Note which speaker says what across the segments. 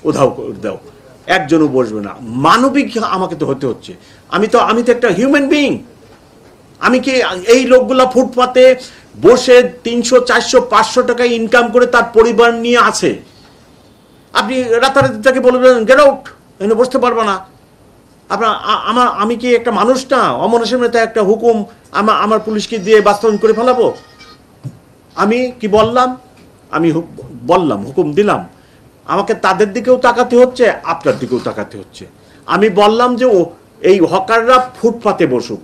Speaker 1: উধাও করে দাও, একজনও বসবে না। মানবিক আমাকে তো হতে হচ্ছে, আমি তো একটা হিউম্যান বিইং। আমি কি এই লোকগুলা ফুটপাতে বসে 300, 400, 500 টাকা ইনকাম করে তার পরিবার নিয়ে আছে, আপনি রাতারাতি তাকে বলবেন গেট আউট, এখানে বসতে পারবো না? আপনার আমি কি একটা মানুষ না? অমানুষের মতো একটা হুকুম আমার পুলিশকে দিয়ে বাস্তবায়ন করে ফেলাবো? আমি কি বললাম? আমি বললাম, হুকুম দিলাম, আমাকে তাদের দিকেও তাকাতে হচ্ছে, আপনার দিকেও তাকাতে হচ্ছে। আমি বললাম যে এই হকাররা ফুটপাতে বসুক,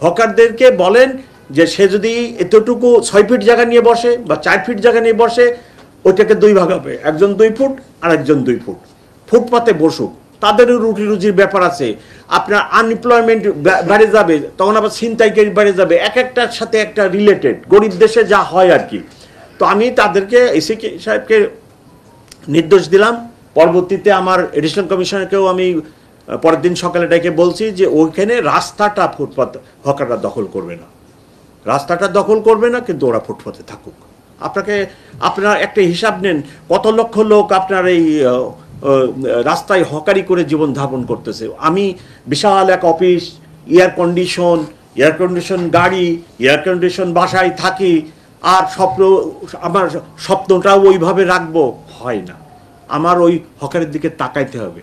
Speaker 1: হকারদেরকে বলেন যে সে যদি এতটুকু 6 ফিট জায়গা নিয়ে বসে বা 4 ফিট জায়গা নিয়ে বসে, ওইটাকে 2 ভাগ হবে, একজন 2 ফুট আর একজন 2 ফুট, ফুটপাতে বসুক। তাদেরও রুটি রুজির ব্যাপার আছে, আপনার আনএমপ্লয়মেন্ট বেড়ে যাবে, তখন আবার ছিনতাইকারী বেড়ে যাবে, এক একটার সাথে একটা রিলেটেড, গরিব দেশে যা হয় আর কি। তো আমি তাদেরকে এসি সাহেবকে নির্দেশ দিলাম, পরবর্তীতে আমার এডিশনাল কমিশনারকেও আমি পরের দিন সকালে ডেকে বলছি যে ওইখানে রাস্তাটা ফুটপাত হকাররা দখল করবে না, রাস্তাটা দখল করবে না, কিন্তু ওরা ফুটপাতে থাকুক। আপনারা একটা হিসাব নেন, কত লক্ষ লোক আপনার এই রাস্তায় হকারি করে জীবন ধাপন করতেছে। আমি বিশাল এক অফিস, এয়ার কন্ডিশন গাড়ি, এয়ার কন্ডিশন বাসায় থাকি, আর আমার স্বপ্নটাও ওইভাবে রাখবো, হয় না। আমার ওই হকারের দিকে তাকাইতে হবে।